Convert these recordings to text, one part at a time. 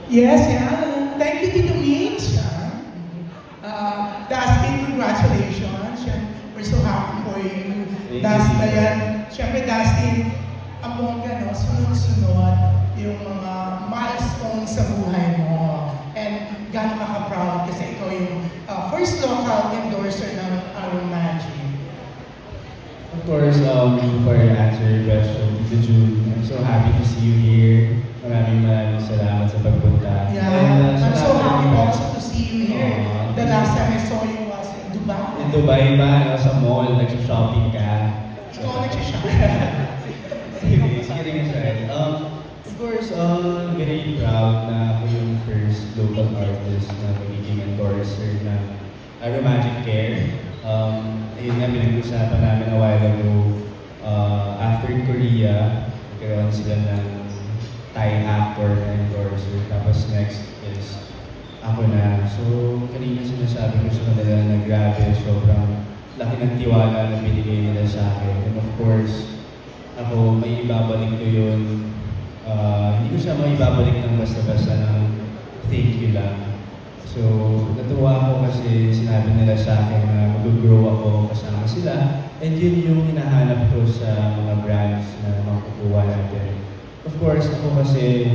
Yes, yeah. Thank you, Tito Mitch. Dustin, congratulations. We're so happy for you. Dustin, syempre Dustin, among sunod-sunod yung mga milestones sa buhay mo. And gano'n ka-proud kasi ikaw yung first local endorser ng Aron Magic. Of course, before I answer your question, Tito June, I'm so happy to see you here. Maraming salamat sa pagpunta. Yeah, and, I'm so happy also to see you here. The last time I saw you was in Dubai. In Dubai ba? Sa mall, nagsha-shopping ka. Ikaw nagsha-shopping. Kidding aside. Of course, very proud na ako yung first local artist na magiging endorser ng Aromagic Care. Ayun nga, pinag-usapan namin a while ago. After Korea, nagkaroon sila ng Thai actor na endorser. Tapos next is ako na. So, kanina sinasabi ko sa kanila na grabe, sobrang laki ng tiwala na binigay nila sa akin. And of course, ako, may ibabalik ko yun. Hindi ko siya may ibabalik ng basta-basta ng thank you lang. So, natuwa ako kasi sinabi nila sa akin na mag-grow ako kasama sila. And yun yung hinahanap ko sa mga brands na makukuha natin. Of course, ako kasi,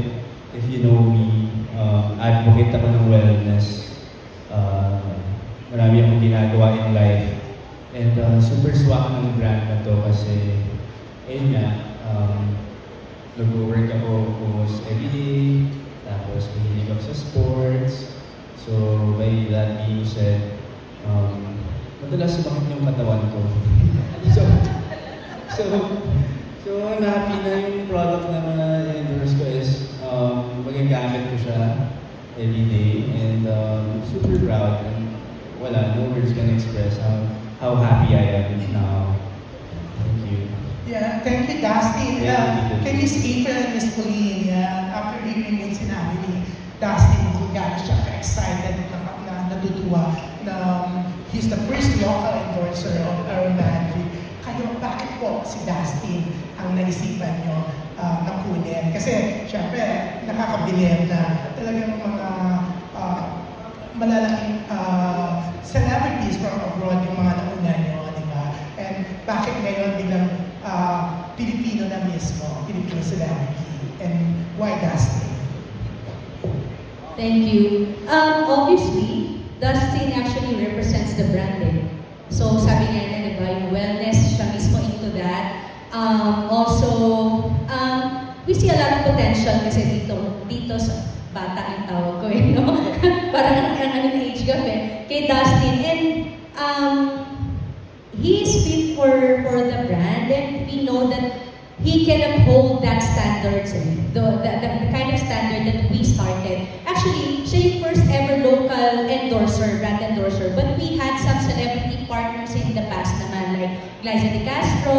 if you know me, advocate ako ng wellness. Marami akong ginagawa in life. And super swak ng brand na to kasi, ayun nga, nag-work ako almost everyday, tapos mahilig ako sa sports. So, by that being said, madalas sumakit yung katawan ko. So, I'm happy na yung product na na-endorse ko is magagamit ko siya every day. And super proud. And wala, no words can express how happy I am now. Thank you. Yeah, thank you, Dustin. Can you speak for Miss Pauline? After hearing yung sinabi ni Dustin, kung gano'n siya ka-excited na natutuwa na he's the first local endorser of Aron Magic. Kayo, bakit po si Dustin ang naisipan nyo na kunin? Kasi, syempre, nakakabilib na talagang mga malalaking celebrities from abroad yung mga nauna nyo, di ba? And bakit ngayon biglang Pilipino na mismo, Filipino celebrity? And why Dustin? Thank you. Obviously, Dustin actually represents the brand. So, sabi nga na, di ba, yung wellness, siya mismo into that. Also, we see a lot of potential kasi dito sa bata yung tawag ko no? Parang ang age gap kay Dustin. And he is fit for the brand, and we know that he can uphold that standards, the kind of standard that we started. Actually, siya yung first ever local endorser, brand endorser. But we had some celebrity partners in the past naman, like Liza De Castro,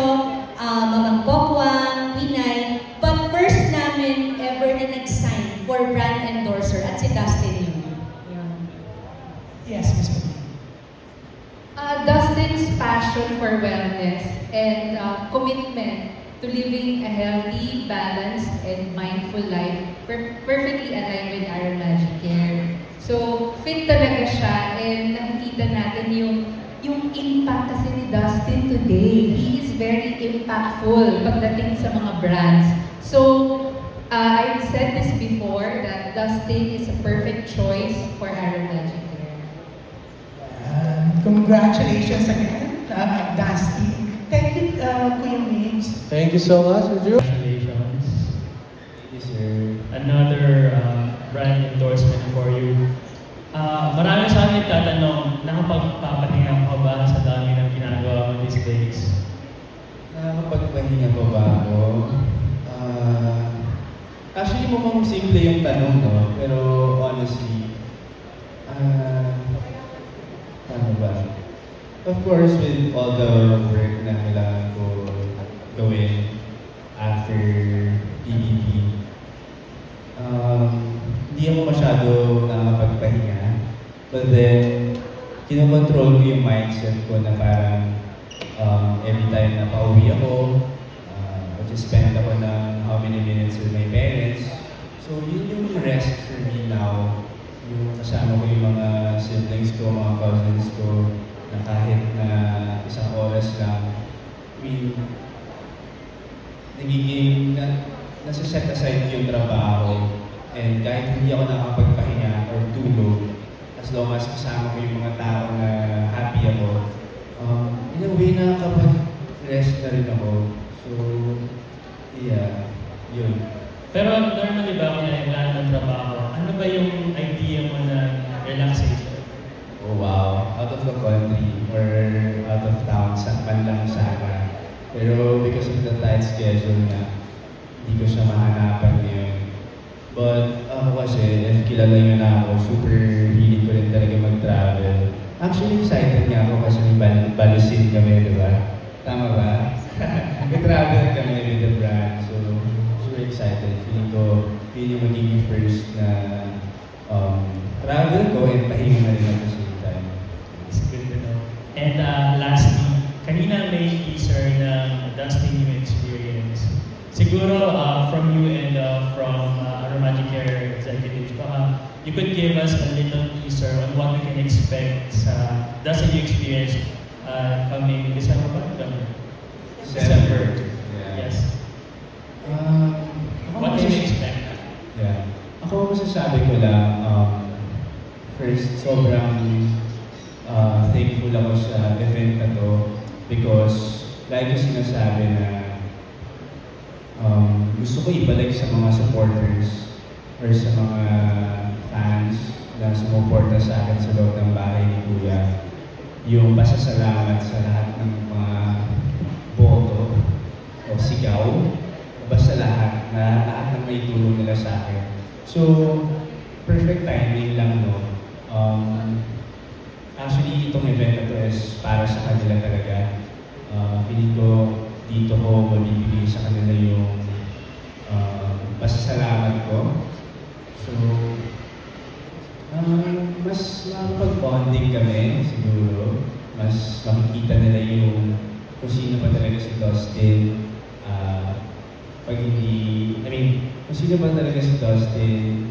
Mamang Pokwang, Pinay. But first namin ever na nag-sign for brand endorser at si Dustin yun. Yes, Ms. Dustin's passion for wellness and commitment to living a healthy, balanced, and mindful life perfectly aligned with Aron Magic Care. So, fit talaga siya, and nakikita natin yung impact kasi ni Dustin today. He is very impactful pagdating sa mga brands. So, I've said this before that Dustin is a perfect choice for Aron Magic Care. Congratulations again, Dustin. Thank you, Kuya Migs. Thank you so much, Drew. Congratulations. Thank you, sir. Another brand endorsement for you. Marami sa akin nagtatanong, nakapagpapahinga ka ba sa dami ng ginagawa mo these days? Nakakapagpahinga pa ba ako? Actually, mukhang simple yung tanong, no? Pero honestly, ano ba? Of course, with all the work na kailangan ko gawin after PBB, hindi ako masyado nakakapagpahinga. But then, kinokontrol ko yung mindset ko na parang every time na pauwi ako, mag-spend ako ng how many minutes with my parents. So, yun yung rest for me yung kasama ko yung mga siblings ko, mga cousins ko, na kahit na isang oras lang, I mean, nagiging, nasa-set aside yung trabaho, and kahit hindi ako nakapagpahinga or tulog, as long as kasama ko yung mga tao na happy ako, in a way nakakapag-rest na rin ako. So, yeah, yun. Pero normally ba kung nailan ng trabaho, ano ba yung idea mo na relaxation? Oh wow, out of the country or out of town, man lang sana. Pero because of the tight schedule na, hindi ko siya mahanapan ngayon. But ako kasi, if kilala nyo na ako, super hilig ko rin talaga mag-travel. Actually, excited nga ako kasi may balusin kami, di ba? Tama ba? May travel kami with the brand. So, super excited. Feeling magiging first na travel ko and pahinga na rin at the same time. It's good to know. And lastly, kanina may teaser ng Dustin New Experience. Siguro from you and from Romantic Care executives, you could give us a little teaser on what we can expect sa Dustin New Experience coming December ba? December. Yeah. Yes. What do you expect? Yeah. Ako masasabi ko lang, first, sobrang thankful ako sa event na to because like ko sinasabi na gusto ko ibalik sa mga supporters or sa mga fans na sumuporta sa akin sa loob ng bahay ni Kuya yung pasasalamat sa lahat ng mga boto o sigaw o basta lahat ng may tulong nila sa akin. So, perfect timing lang, no? Actually, itong event na to is para sa kanila talaga. Feeling ko dito ko mabibigay sa kanila yung pasasalamat ko. So, mas makapag-bonding kami siguro. Mas makikita nila yung kung sino pa talaga si Dustin. Kung sino ba talaga si Dustin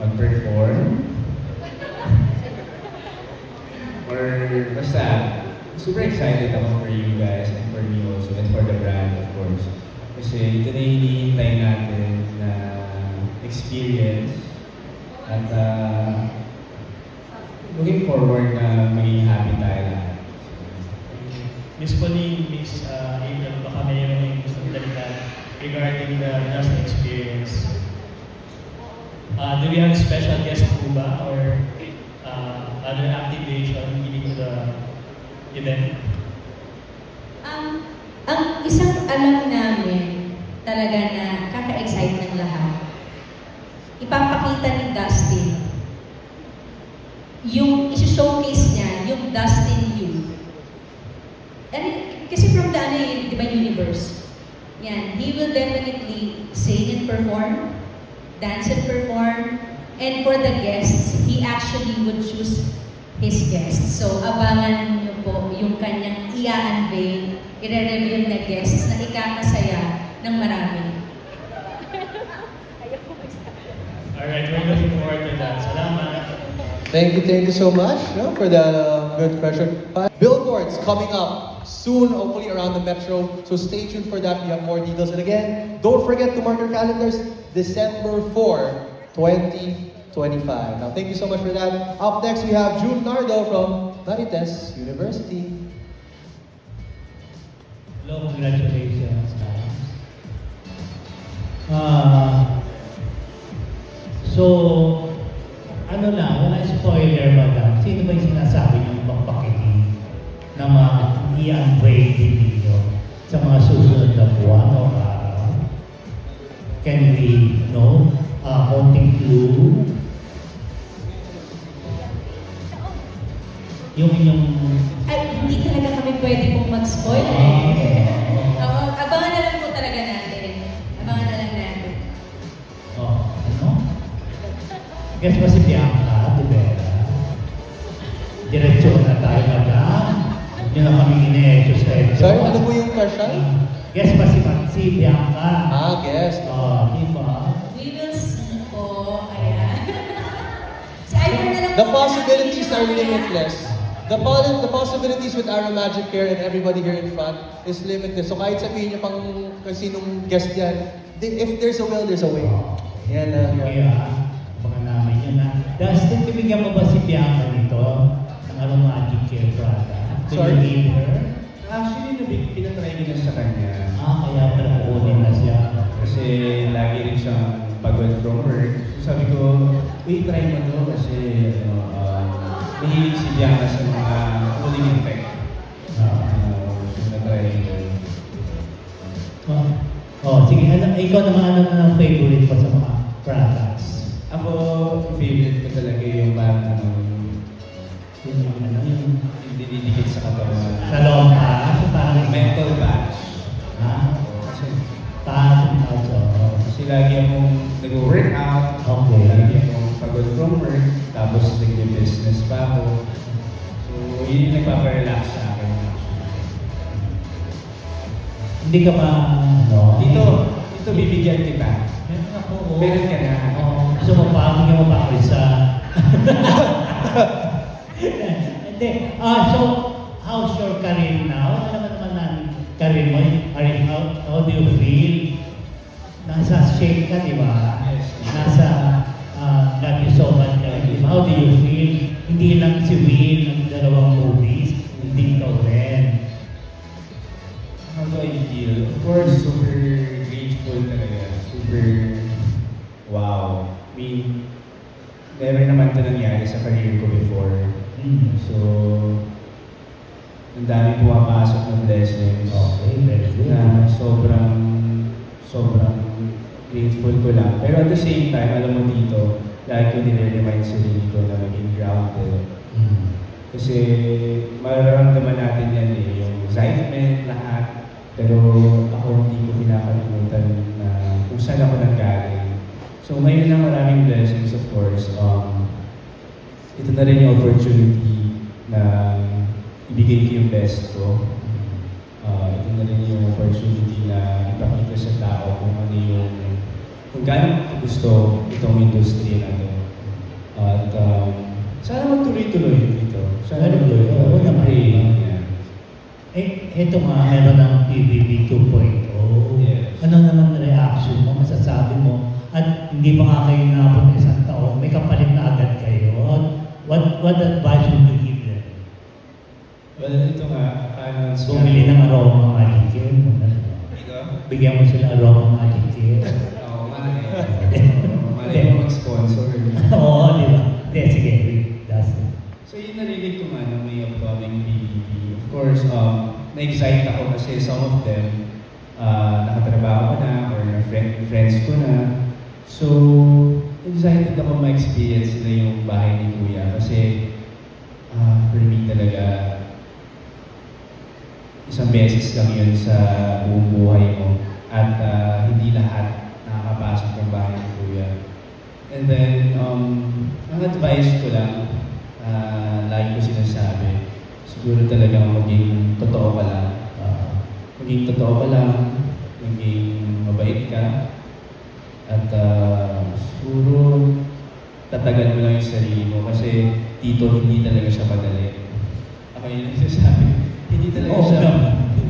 mag-perform. Or basta, super excited ako for you guys and for me also and for the brand of course. Kasi ito na yung hinihintay natin na experience at looking forward na maging happy tayo lahat. Miss Pauline, Miss April, baka mayroon yung gusto dalitan regarding the Dustin experience. Do we have special guest po ba or other activation leading to the event? Ang isang alam namin talaga na kaka-excite ng lahat, ipapakita ni Dustin yung isi-showcase niya, yung Dustin you. Kasi from the di ba, universe, yan, he will definitely sing and perform, dance and perform, and for the guests, he actually would choose his guests. So, abangan niyo po yung kanyang i-unveil, i-reveal na guests na ikakasaya ng marami. Alright, we're looking forward to that. Salamat. Thank you so much for the good question. Billboards coming up soon, hopefully around the metro. So stay tuned for that. We have more details. And again, don't forget to mark your calendars, December 4, 2025. Now, thank you so much for that. Up next, we have June Nardo from Marites University. Hello, congratulations, guys. So, ano lang, wala spoiler madam. Sino ba yung sinasabi niyong magpakinig na i-unveil ninyo sa mga susunod na buwan o araw? Can we know konting clue? Yung inyong... Ay, hindi talaga kami pwede pong mag-spoil abangan na lang po talaga natin. Abangan na lang natin. Ano? Guess ba si Bianca, di ba? Diretso na tayo, madam. Hindi na kami ine-exercise. Sorry, ano po yung question? Guess ba si Bianca? Guess. Di ba? We will see po. Ayan. Si Ivor The possibilities are limitless. The possibilities with Aromagic Care and everybody here in front is limitless. So kahit sabihin niyo pang kung sinong guest yan, if there's a will, there's a way. Yan lang. Yeah. Baka namin yun na. Dustin, bibigyan mo ba si Bianca nito ng Aromagic Care product? Sorry? Do you need her? Actually, pinatry ko na sa kanya. Kaya pala kukunin na siya. Kasi lagi rin siyang pagod from work. So sabi ko, uy, try mo to kasi mahilig si Bianca sa mga cooling effect. So na-try ko. Sige, ikaw naman ano ang favorite mo sa mga products? Ako, favorite ko talaga yung parang yung dinidikit sa katawan. Sa loob pa? Mental batch. Kasi, kasi lagi akong nag-workout. Okay. Lagi akong pagod from work. Tapos nag-business pa ako. So, yun yung nagpaparelax sa akin. Hindi ka ba, Dito bibigyan kita. Meron ako. Meron ka na. Gusto mo pa, bigyan mo pa ako isa. Hindi. So, how's your career now? Ano naman namin career mo? How do you feel? Nasa shape ka, di ba? Yes. Nasa love you so much ka. How do you feel? Hindi lang si Will ng dalawang movies, hindi ikaw rin. How do I feel? Of course, super grateful talaga. Super wow. I mean, never naman ito nangyari sa career ko before. So, ang dami pumapasok ng blessings. Okay, very good. Na sobrang grateful ko lang. Pero at the same time, alam mo dito, lagi ko nire-remind sarili ko na maging grounded. Kasi mararamdaman natin yan yung excitement, lahat. Pero ako hindi ko pinakalimutan na kung saan ako nanggaling. So ngayon na maraming blessings, of course. Ito na rin yung opportunity na ibigay ko yung best ko. Ito na rin yung opportunity na ipakita sa tao kung ano yung kung gaano ko gusto itong industry na ito. At sana magtuloy-tuloy dito. Sana Oo naman. Ito nga, meron ng PBB 2.0. Yes. Ano naman reaction mo, masasabi mo? At hindi pa nga kayo naabot ng isang taon, may kapalit na agad kayo. What advice would you give them? Well, ito nga, Bumili ng aroma magic care. Ito? Bigyan mo sila aroma magic care. Oo, malay mo mag-sponsor. Oo, di ba? Hindi, sige. That's it. So yun narinig ko nga na may upcoming BBB. Of course, na-excite ako kasi some of them nakatrabaho ko na or friends ko na. So, excited ako ma-experience nila yung bahay ni Kuya kasi for me talaga isang beses lang yun sa buong buhay mo at hindi lahat nakakapasok ng bahay ni Kuya. And then, ang advice ko lang, lagi ko sinasabi, siguro talagang maging totoo ka lang. Maging totoo ka lang, maging mabait ka, at siguro tatagan mo lang yung sarili mo kasi dito hindi talaga siya madali. Ako yun ang sinasabi, hindi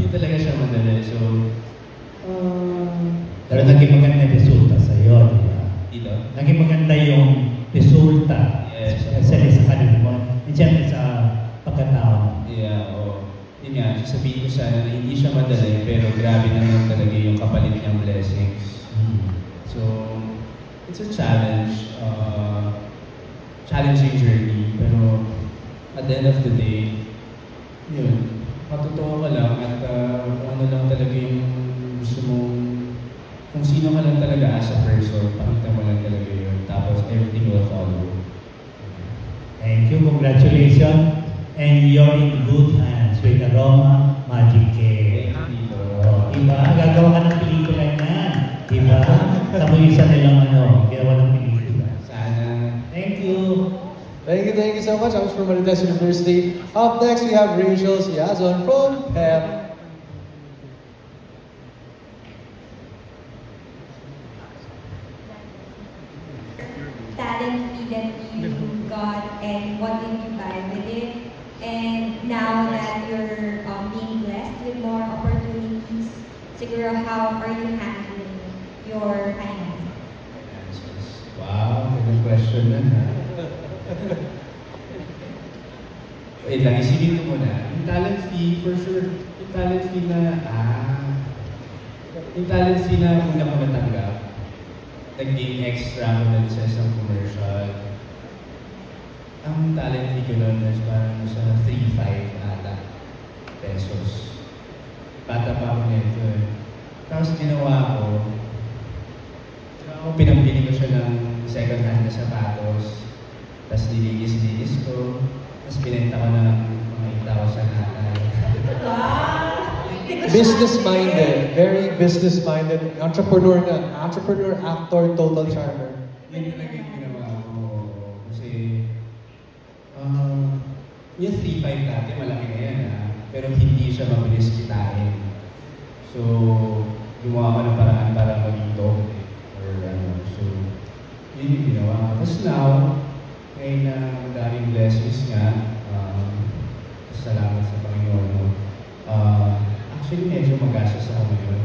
talaga siya madali. So, pero naging maganda yung resulta sa'yo, di ba? dito? Naging maganda yung resulta sa kanila mo. And siyempre sa pagkatao. Yeah, oo. Yun nga, sasabihin ko sana na hindi siya madali, pero grabe naman talaga yung kapalit niyang blessings. So, it's a challenge, challenging journey, pero at the end of the day, yun, matotoo ka lang at kung ano lang talaga yung gusto mong, kung sino ka lang talaga as a person, pakita mo lang talaga yun, tapos everything will follow. Thank you, congratulations. And you're in good hands with Aroma Magic Care. Diba? Gagawa ka ng pelikula niyan. Diba? Tamulisan nilang gawa ng pelikula. Sana. Thank you. Thank you so much. I'm from Marites University. Up next, we have Rachel Siazon from PEP. Talent feeded you, God, and more opportunities, siguro how are you handling your finances? Wow, good question na ha. Wait lang, isipin ko muna. Yung talent fee, for sure, yung talent fee na una ko natanggap, nag-gain extra ko na sa isang commercial. Ang talent fee ko nun is parang sa 3,500 ata pesos. Bata pa ako nito eh. Tapos ginawa ko, pinambili ko siya ng second hand na sapatos, tapos nilinis ko, tapos binenta ko ng mga 8,000 ata. Business-minded, very business-minded. Entrepreneur na. Entrepreneur, actor, total charmer. Yun talaga yung ginawa ko. Kasi, yung 3,500 dati, malaki na yan pero hindi siya mabilis kitain. So, gumawa ko ng paraan para maging doble. So, yun yung ginawa ko. Tapos now, ngayon na madaming blessings nga, salamat sa Panginoon. Actually, medyo magastos ako ngayon.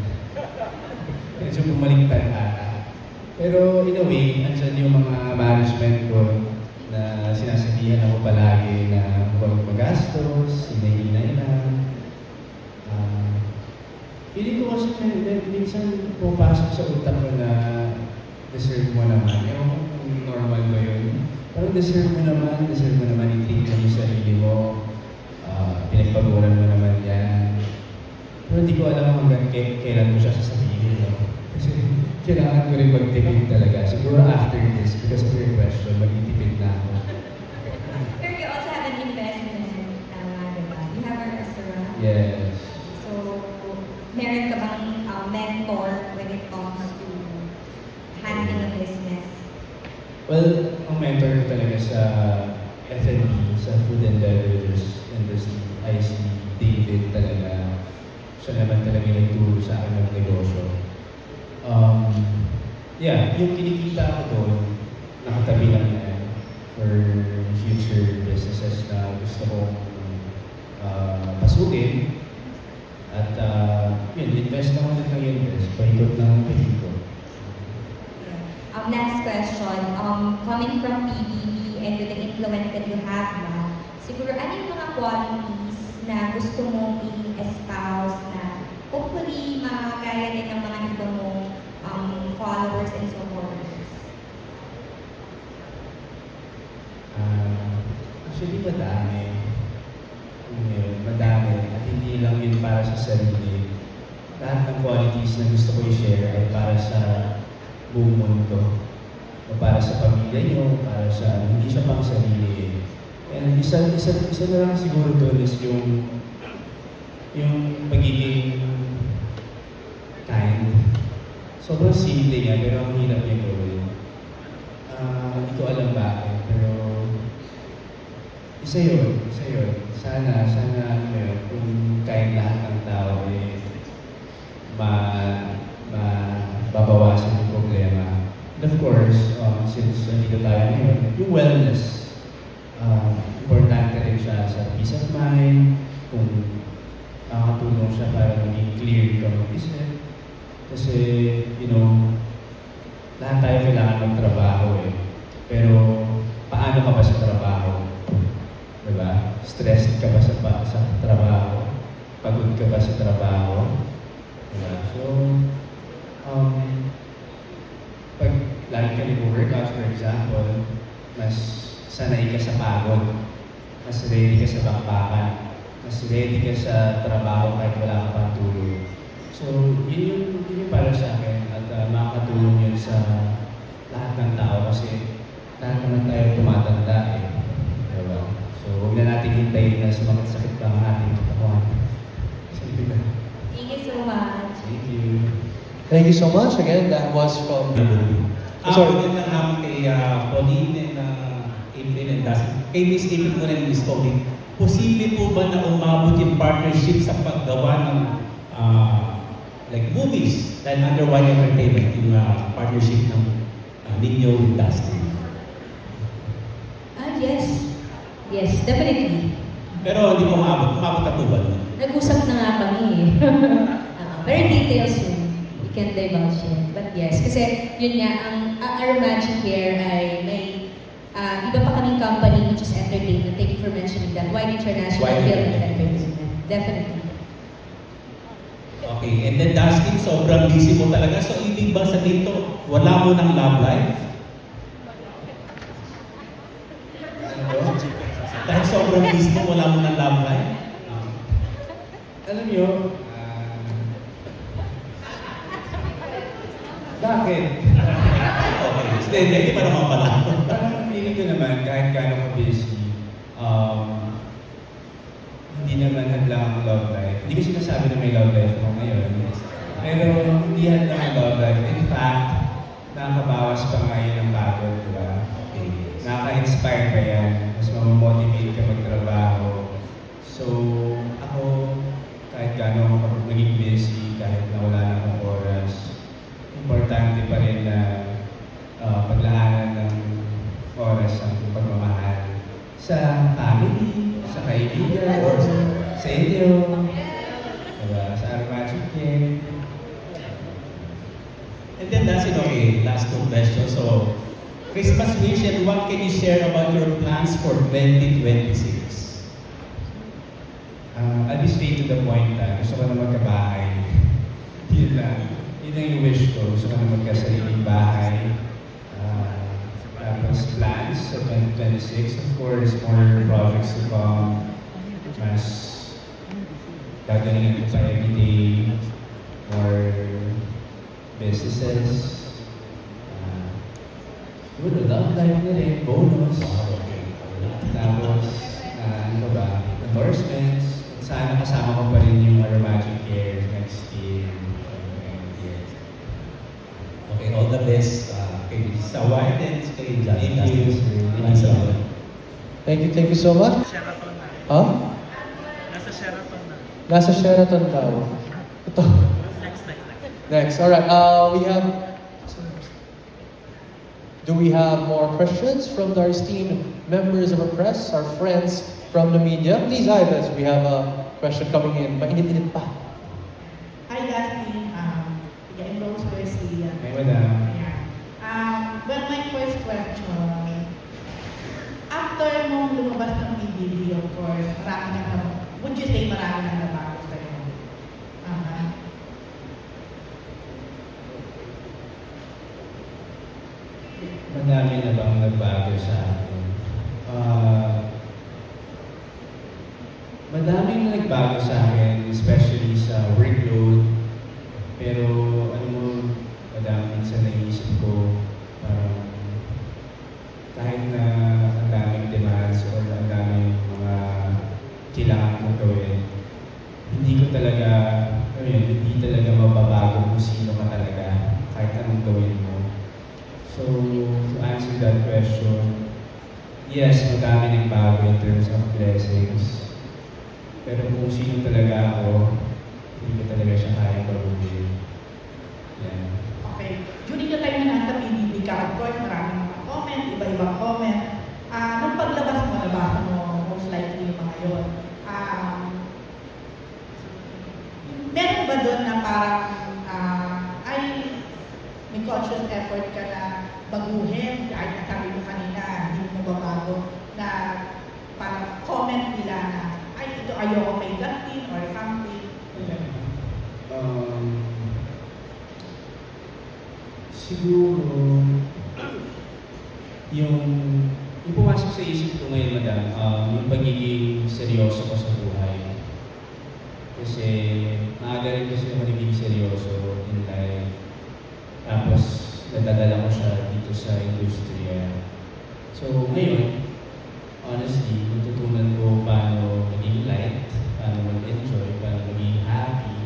Medyo bumaliktad ata. Pero in a way, andyan yung mga management ko na sinasabihan ako palagi na huwag magastos, hinay-hinay lang. Feeling ko kasi minsan pumapasok sa utak ko na deserve mo naman. Ewan ko kung normal ba yun. Pero deserve mo naman i-treat mo yung sarili mo. Pinagpaguran mo naman yan. Pero hindi ko alam hanggang kailan ko siya sasabihin. Kasi kailangan ko rin magtipid talaga. Siguro after this, because of your question, magtitipid na ako. Pero you also have an investment, diba? You have a restaurant. Yes. So, meron ka bang mentor when it comes to handling a business? Well, ang mentor ko talaga sa F&B, sa food and beverages industry, ay si David talaga. Siya naman talaga yung nagturo sa akin ng negosyo. Yung kinikita ko doon, nakatabi lang na yan for future businesses na gusto kong pasukin. At invest na ulit ng invest, pahikot ng pahikot. Next question, coming from PBB and with the influence that you have now, siguro ano yung mga qualities na gusto mong i-espouse na hopefully makakaya din ng mga iba mong followers and supporters? Actually, madami. At hindi lang yun para sa sarili. Lahat ng qualities na gusto ko i-share ay para sa buong mundo. O para sa pamilya nyo, para sa hindi siya pang sarili. And isa na lang siguro doon is yung pagiging kind. Sobrang simple niya, pero ang hirap niya gawin. Hindi ko alam bakit, pero isa yun. Sana kung kahit lahat ng tao babawasan yung problema. And of course, since nandito tayo ngayon, yung wellness, importante rin siya sa peace of mind, kung nakakatulong siya para maging clear ka mag-isip. Kasi, lahat tayo kailangan magtrabaho Pero, paano ka ba sa trabaho? Diba? Stressed ka ba sa trabaho? Pagod ka ba sa trabaho? Diba? So, pag lagi ka nag-workout, for example, mas sanay ka sa pagod, mas ready ka sa bakbakan, mas ready ka sa trabaho kahit wala ka pang tulog. So, yun yung para sa akin at makakatulong yun sa lahat ng tao kasi lahat naman tayo tumatanda Diba? So, huwag na natin hintayin na sumakit sakit pa ang ating katawan. Thank you so much. Thank you. Thank you so much. Again, that was from... Magandang hapon kay Pauline and April and Dustin. Kay Miss April ko rin, Miss Pauline. Posible po ba na umabot yung partnership sa paggawa ng like movies dahil under One Entertainment yung partnership ng ninyo with Dustin? Yes, definitely. Pero hindi po umabot. Umabot na po ba doon? Nag-usap na nga kami eh. Very details yun. We can divulge it. But yes, kasi yun nga, ang Aromagic Care ay may iba pa kaming company which is entertainment. Thank you for mentioning that. Wide International Film and Entertainment. Definitely. Okay, and then Dustin, sobrang busy mo talaga. So, ibig ba sa dito, wala mo ng love life? Dahil sobrang busy mo, wala mo ng love life? Alam niyo, bakit? Okay, hindi pa naman pala. Parang feeling ko naman, kahit gaano ka busy, hindi naman hadlang ang love life. Hindi ko sinasabi na may love life ako ngayon. Pero hindi hadlang ang love life. In fact, nakakabawas pa nga yun ang pagod, di ba? Okay. Nakaka-inspire pa yan. Mas mamamotivate ka magtrabaho. So, ako, kahit gaano ako naging busy, kahit na wala na akong oras, importante pa rin na paglaanan ng oras ang pagmamahal sa family, sa kaibigan, or sa inyo, diba? Sa Aromagic Care. And then that's it, okay. Last two questions. So, Christmas wish and what can you share about your plans for 2026? I'll be straight to the point na gusto ko na magkabahay. Yun lang. Yun ang yung wish ko. Gusto ko na magkasariling bahay. Tapos plans sa 2026. Of course, more projects to come. Mas gagalingan ko pa everyday. More businesses. Siguro, love life na rin. Bonus. Tapos, ano ba? Endorsements. Sana kasama ko pa rin yung Aromagic Care next year. Yes. Okay, all the best kay Sawai and kay Justin. Thank you so much. Sheraton na. Huh? Nasa Sheraton na. Nasa Sheraton daw. Ito. Next. All right. Do we have more questions from our esteemed members of our press, our friends from the media? Please, Ives, we have a question coming in. Mainit-init pa. Hi, Dustin. Again, Rose Garcia. Hi, madam. Well, my first question, after mong lumabas ng PBB, of course, would you say marami na nabago sa'yo? Madami na bang nagbago sa akin? Madaming nagbago sa akin, especially sa workload. Pero, ano mo, madami minsan naisip ko, parang kahit na ang daming demands o ang daming mga kailangan kong gawin, hindi talaga mababago kung sino ka talaga, kahit anong gawin mo. So, to answer that question, yes, madami nagbago in terms of blessings. Pero kung sino talaga ako, hindi ko talaga siya kaya baguhin. Yeah. Okay. During the time na nasa PBB ka, of course, maraming mga comment, iba-ibang comment. Nung paglabas mo, nabasa mo, most likely yung mga yun. Meron ba doon na parang, may conscious effort ka na baguhin, kahit na sabi mo kanina, hindi mo babago, na parang comment nila na, ito ayoko kay Dustin or something. Siguro, yung pumasok sa isip ko ngayon, madam, yung pagiging seryoso ko sa buhay. Kasi, maaga rin kasi ako naging seryoso in life. Tapos, nadadala ko siya dito sa industriya. So, ngayon, honestly, natutunan ko paano maging light, paano mag-enjoy, paano maging happy.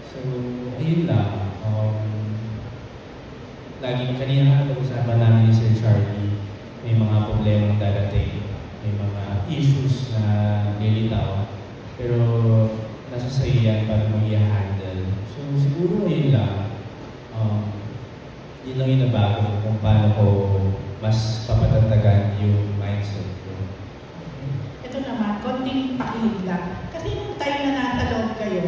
So, ayun lang. Lagi kanina pag-usapan namin ni Sir Charlie, may mga problemang darating, may mga issues na nilitaw. Pero, nasa sa'yo yan para mo i-handle. So, siguro yun lang. Yun lang yung nabago ko kung paano ko mas papatantagan yung mindset ko. Ito naman, konting pakilig lang. Kasi nung time na nasa loob kayo,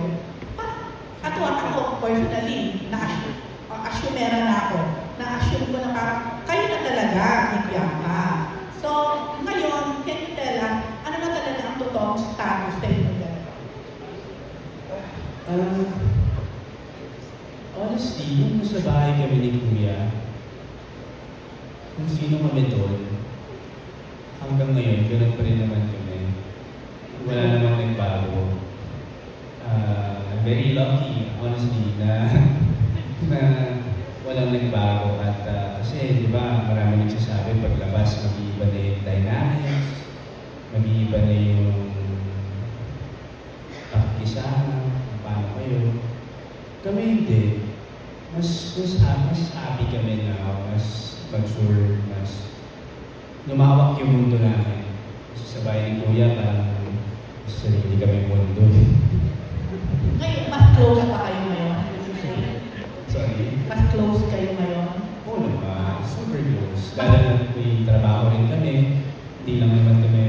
Natuwa ako personally, na-assumera na ako. Na-assume ko na parang, kayo na talaga, ni Bianca. So, ngayon, can you tell us, ano na talaga ang totoong status sa inyo dalawa? Honestly, nung sa bahay kami ni Kuya, kung sino kami doon, hanggang ngayon, ganun pa rin naman kami. Wala naman nagbago. Very lucky, honestly, na walang nagbago. At kasi, di ba, marami nagsasabi, paglabas, mag-iiba na yung dynamics, mag-iiba na yung pakikisama, paano kayo. Kami hindi. Mas happy kami na, mas mature, mas lumawak yung mundo namin. Kasi sa bahay ni Kuya, parang sarili kami mundo. Ngayon, mas close pa kayo ngayon? Sorry? Mas close kayo ngayon? Oo naman, super close. Lalo na may trabaho rin kami. Hindi lang naman kami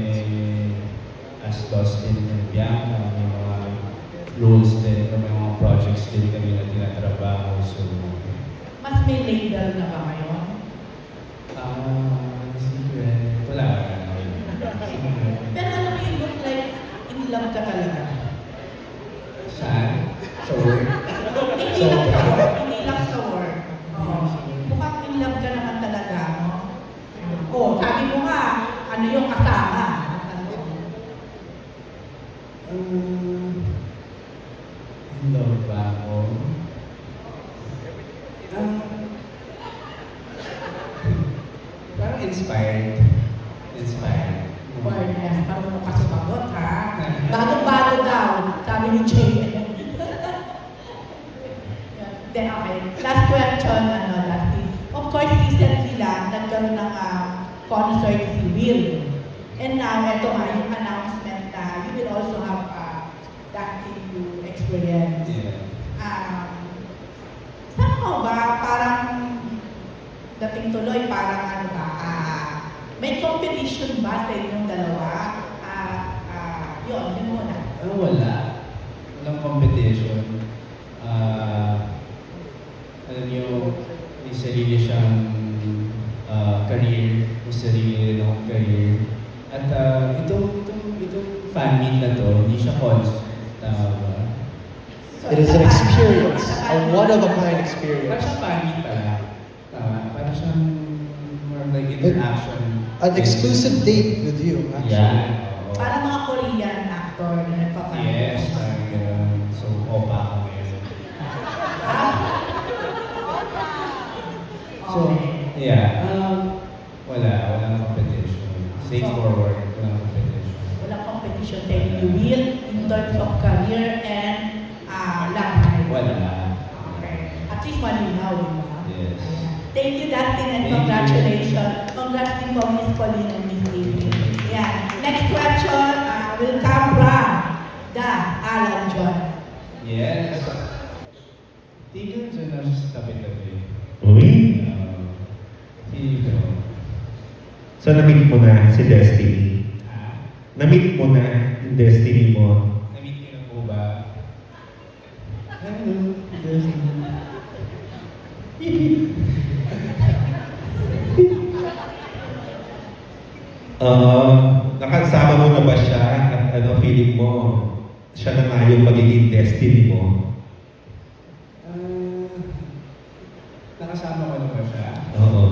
as Dustin and Bianca. May mga roles din, or may mga projects din kami na tinatrabaho. So, Mas may label na ba ngayon? secret. Wala ka na. Pero alam mo, you look like in love ka talaga. Saan? Sa work? Hindi lang sa work. Hindi lang sa work. Mukhang in love ka naman talaga, no? Sabi mo nga, ano yung kasama? In love ba ako? Parang inspired. Inspired. Awareness, parang mo kasi pagod, ha? Bago-bago daw, sabi ni Jay. Then, okay. Last question, Dustin. Of course, recently lang, nagkaroon ng concert si Will. And now, ito nga, yung announcement na you will also have that thing you experience. Yeah. Saan ba, parang dating tuloy, parang ano ba, may competition ba sa inyong dalawa? Yun muna. Wala. Walang competition. Alam niyo, may sarili siyang career, may sarili rin akong career. At itong fan meet na to, hindi siya concert. It is an experience, a one-of-a-kind experience. Parang siyang fan meet pala. Parang siyang more like interaction. An exclusive date with you, actually. Yeah. Parang mga Korean actor na nagpapanood. Yes, parang gano'n. So, opa ako ngayon. So, yeah. Walang competition. Straightforward, walang competition. Walang competition sa inyo, Will, in terms of career and love life. Wala. Okay. At least malinaw, di ba? Yes. Thank you, Dustin, and Thank congratulations. Congrats din po, Miss Pauline and Miss David. Yeah. Next question will come from Alan John. Yes. Tignan dyan na sa tabi-tabi. Uy? Dito. So, na-meet mo na si Destiny? Na-meet mo na yung Destiny mo? Na-meet ko na po ba? Hello, Destiny. Nakasama mo na ba siya at feeling mo siya na nga yung magiging destiny mo? Nakasama ko na ba siya? Oo.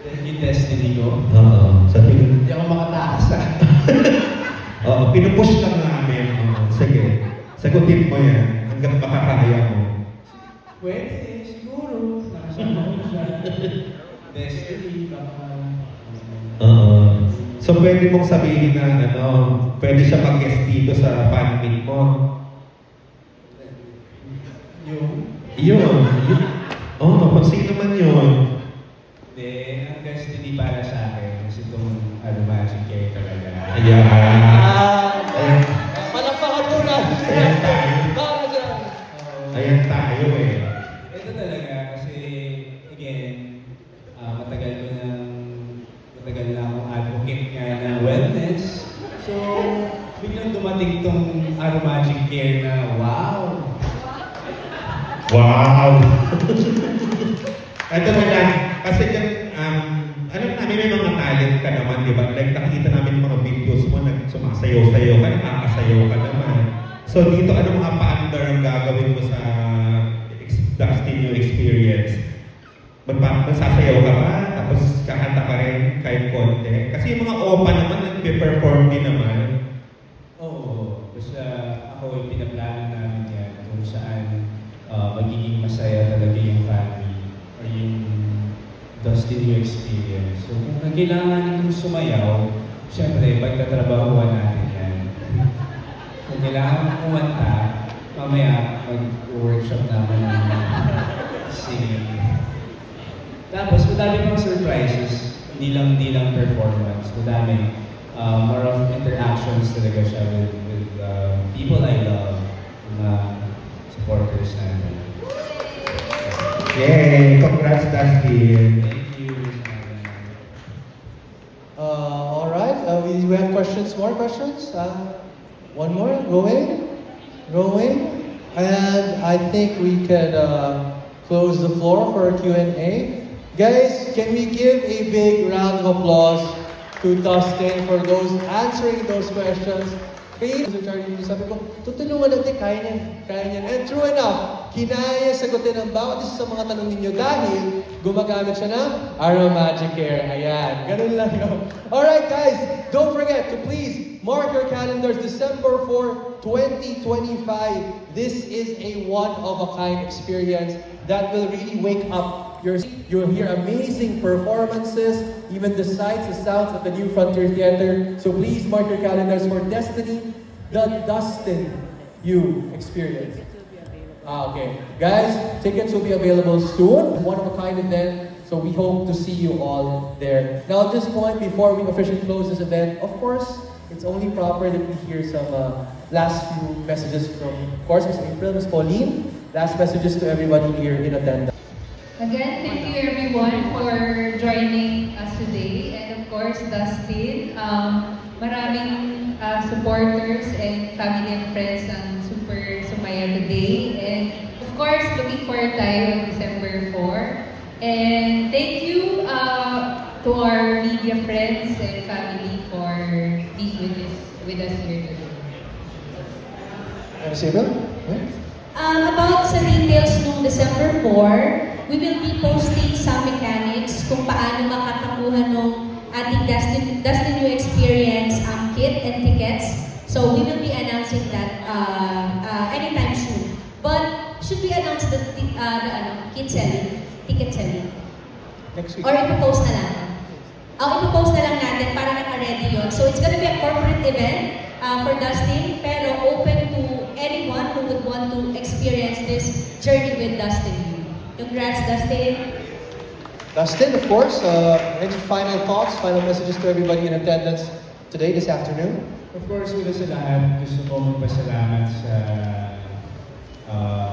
Yung destiny ko? Oo. Hindi ako makatakas Oo, pinupush lang namin. Sige, sagutin mo yan hanggang makakaya mo. Pwede, siguro. Nakasama ko siya. Destiny, baka... So pwede mong sabihin na pwede siya mag-guest dito sa fan meet mo? Yun. Kung sino man yun. Hindi, ang destiny para sa akin kasi itong Magic Care talaga. Ayan. Palakpakan muna! Ayan tayo. Para dyan! Ayan tayo eh. Ito talaga kasi, again, matagal na akong advocate nga ng wellness. So, biglang dumating dumating tong Aromagic Care na wow! Wow! Ito na lang, kasi alam namin may mga talent ka naman, di ba? Like nakita namin mga videos mo, sumasayaw-sayaw ka, nakakasayaw ka naman. So dito, ano mga pa-under ang gagawin mo sa Dustin New Experience? Magsasayaw ka ba? Tapos kakanta ka rin kahit konti? Kasi yung mga OPA naman, nag-perform din naman. Oo, basta ako yung pinaplano namin yan kung saan magiging masaya talaga yung family or yung Dustin New Experience. So kung kailangan itong sumayaw, syempre, pagtatrabahuan natin yan. Kung kailangan kumanta, mamaya mag-workshop naman ng singing. Tapos, madami pang surprises. Hindi lang performance. Madami. More of interactions talaga siya with people I love, mga supporters natin. Yay! Congrats, Dustin! Thank you. Alright, we have questions, more questions? One more, going. And I think we can close the floor for Q&A. Guys, can we give a big round of applause to Dustin for those answering those questions? Mr. Charlie, sabi ko, tutulungan natin, kaya niyan. And true enough, kinaya sagutin ang bawat isa sa mga tanong ninyo dahil gumagamit siya ng Aromagic Care. Ayan, ganun lang yun. Alright guys, don't forget to please mark your calendars, December 4, 2025. This is a one-of-a-kind experience that will really wake up. You'll hear amazing performances, even the sights, the sounds of the new Frontier Theater. So please mark your calendars for Destiny, the Dustin You Experience. Okay. Guys, tickets will be available soon. One-of-a-kind event. So we hope to see you all there. Now at this point, before we officially close this event, of course, it's only proper that we hear some last few messages from, of course, Ms. April, Ms. Pauline. Last messages to everybody here in attendance. Again, thank you everyone for joining us today. And of course, Dustin, maraming supporters and family and friends ang super sumaya today. And of course, looking forward tayo on December 4. And thank you to our media friends and family for being with us here today. Ms. April? About sa details nung December 4, we will be posting some mechanics kung paano makakakuha nung ating Dustin New Experience kit and tickets. So we will be announcing that anytime soon. But should we announce the kit selling, ticket selling? Next week. Or ipopost na lang? Ipopost na lang natin para naka-ready yun. So it's gonna be a corporate event for Dustin, pero open to anyone who would want to experience this journey with Dustin. Congrats, Dustin. Dustin, of course, any final thoughts, final messages to everybody in attendance today, this afternoon? Of course, una sa lahat, gusto ko magpasalamat sa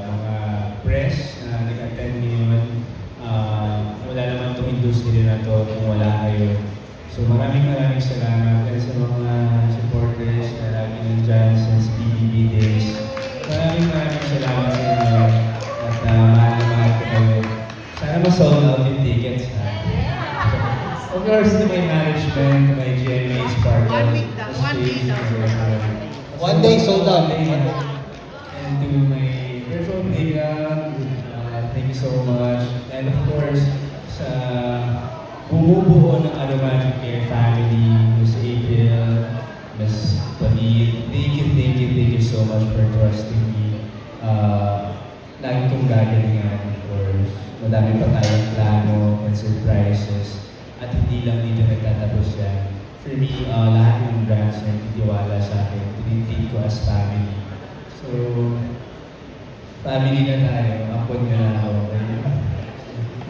mga press na nag-attend ngayon. Wala naman itong industry na to kung wala kayo. So maraming salamat and sa mga supporters na lagi nandyan since PBB days. Maraming salamat sa inyo at mahal ko kayo. Sana ma-sold out yung tickets, ha? Of course, to my management, to my GMA's partner. 1 week na, 1 week na. 1 day sold out. And to my virtual playground, thank you so much. And of course, sa bumubuo ng Aromagic Care family, Ms. April, Ms. Pauline, thank you so much for trusting me. Lagi kong gagalingan, of course. Madami pa tayong plano and surprises. At hindi lang dito nagtatapos yan. For me, lahat ng brands na nagtitiwala sa akin, tinitake ko as family. So, family na tayo. Apod na ako.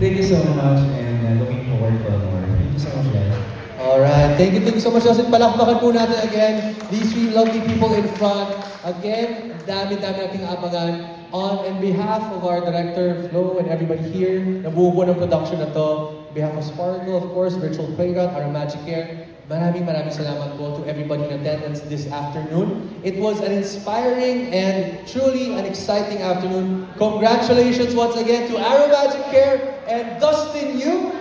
Thank you so much and looking forward for more. Thank you so much, guys. Alright, thank you so much, Justin. Palakpakan po natin again these three lovely people in front. Again, dami-dami nating abangan. On behalf of our director, Flo, and everybody here, nabubuo ng production na to, behalf of Sparkle, of course, Virtual Playground, Magic Care, maraming salamat po to everybody in attendance this afternoon. It was an inspiring and truly an exciting afternoon. Congratulations once again to Magic Care and Dustin Yu.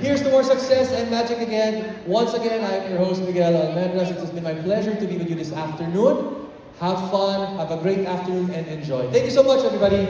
Here's to more success and magic again. Once again, I am your host, Miguel Almendras. It has been my pleasure to be with you this afternoon. Have fun, have a great afternoon, and enjoy. Thank you so much, everybody.